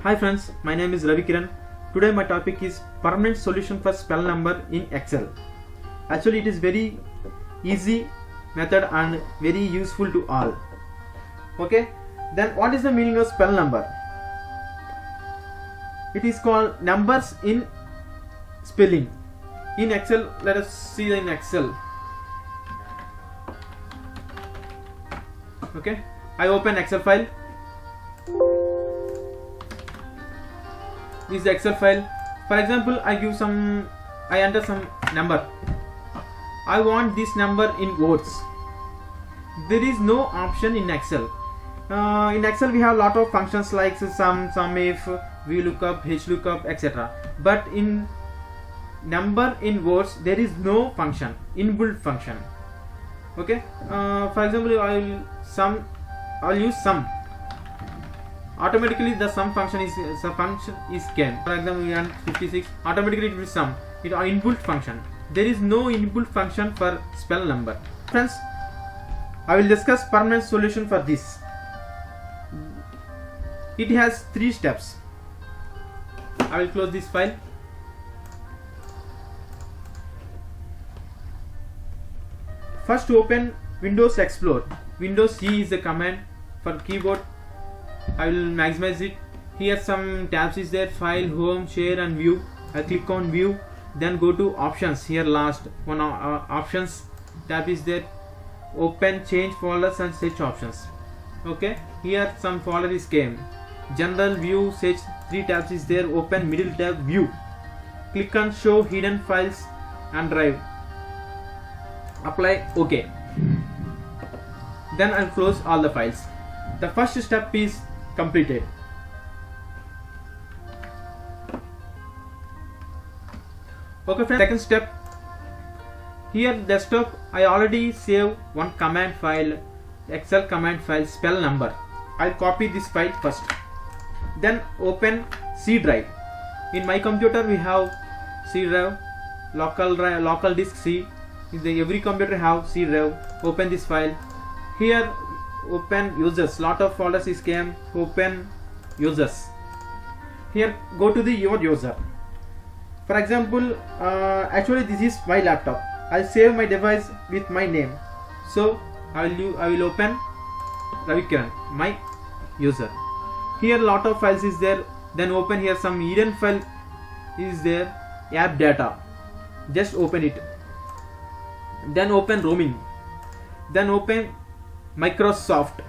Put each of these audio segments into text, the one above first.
Hi friends, my name is Ravikiran. Today my topic is permanent solution for spell number in Excel. Actually it is very easy method and very useful to all. Okay, then what is the meaning of spell number? It is called numbers in spelling. In Excel, let us see in Excel. Okay, I open Excel file. This is the Excel file. For example, I enter some number. I want this number in words. There is no option in Excel. In Excel we have lot of functions like sum, if, VLOOKUP, HLOOKUP, etc. But in number in words there is no function, inbuilt function. Okay. For example, I'll use sum. Automatically the sum function is came. For example, we want 56. Automatically it will sum. It is inbuilt function. There is no inbuilt function for spell number. Friends, I will discuss permanent solution for this. It has 3 steps. I will close this file. First, to open Windows Explorer. Windows C is the command for keyboard. I will maximize it. Here some tabs is there: file, home, share and view. I click on view, then go to options. Here last one options tab is there. Open, change folders and search options. Okay, here some folder is came. General, view, search, 3 tabs is there. Open, middle tab, view. Click on show hidden files and drive. Apply, OK. Then I'll close all the files. The first step is completed. Okay friends, second step. Here desktop I already save one command file, Excel command file, spell number. I'll copy this file first. Then open C drive. In my computer we have C drive, local disk C. Every computer have C drive. Open this file. Here open users. Lot of folders is came. Open users. Here go to the your user. For example, actually this is my laptop. I'll save my device with my name. So I will open Ravikiran, my user. Here lot of files is there. Then open here some hidden file is there. App data. Just open it. Then open roaming. Then open Microsoft.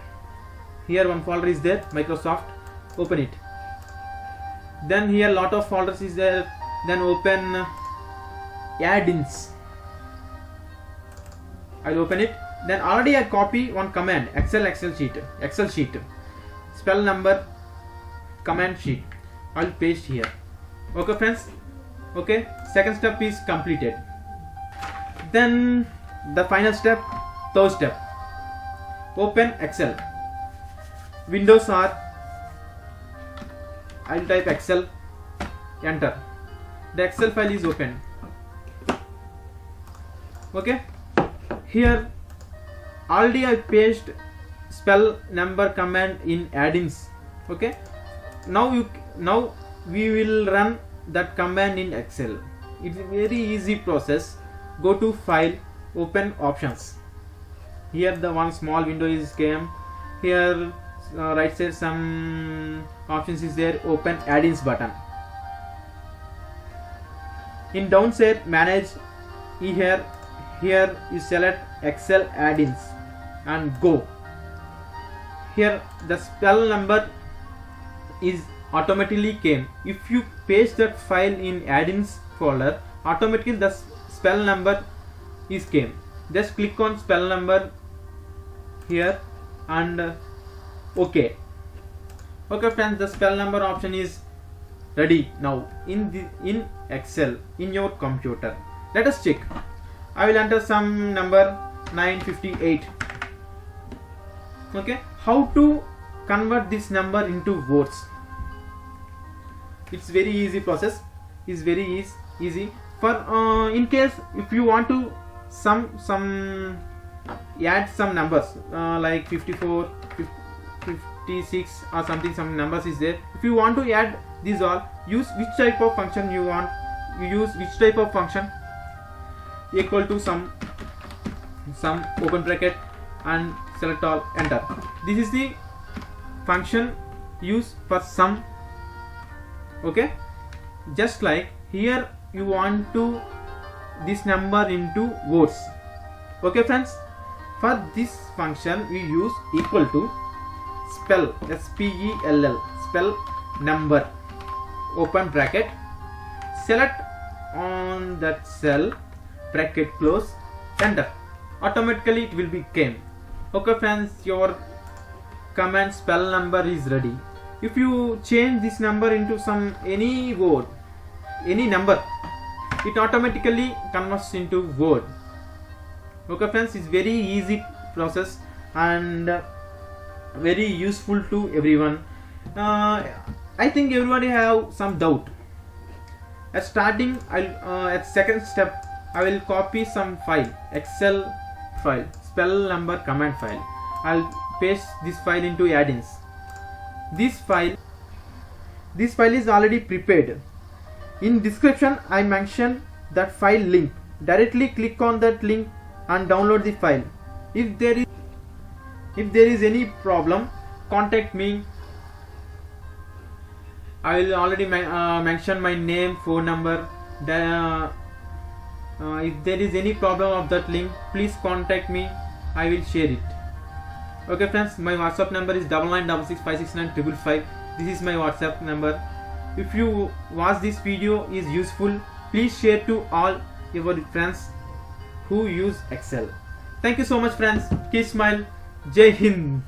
Here one folder is there, Microsoft. Open it. Then here lot of folders is there. Then open add-ins. I'll open it. Then already I copy one command, Excel sheet, spell number command sheet. I'll paste here. Okay friends. Okay, second step is completed. Then the final step, third step. Open Excel. Windows R. I'll type Excel. Enter. The Excel file is open. Okay. Here already I paste spell number command in add-ins. Okay. Now we will run that command in Excel. It's a very easy process. Go to file, open options. Here the one small window is came. Here right side some options is there. Open add-ins button. In downside manage, here you select Excel add-ins and go. Here the spell number is automatically came. If you paste that file in add-ins folder, automatically the spell number is came. Just click on spell number here and OK. Okay friends, the spell number option is ready now in Excel in your computer. Let us check. I will enter some number 958. Okay, how to convert this number into words? It's very easy process. Is very easy. For in case if you want to add some numbers like 54, 56 or something, some numbers is there. If you want to add these all, use which type of function you want. You use which type of function, equal to some open bracket and select all, enter. This is the function used for sum. Okay, just like here you want to this number into words. Okay friends, for this function we use equal to spell, spell, spell number, open bracket, select on that cell, bracket close, enter. Automatically it will be came. Okay friends, your command spell number is ready. If you change this number into any word, any number, it automatically converts into word. Okay friends, it's very easy process and very useful to everyone. I think everybody have some doubt. At starting, at second step, I will copy some file, Excel file, spell number command file. I'll paste this file into add-ins. This file is already prepared. In description, I mention that file link. Directly click on that link and download the file. If there is any problem, contact me. I will already mention my name, phone number. If there is any problem of that link, please contact me. I will share it. Okay friends, my WhatsApp number is 9966569565. This is my WhatsApp number. If you watch this video is useful, please share to all your friends who use Excel. Thank you so much friends. Keep smile. Jai Hind.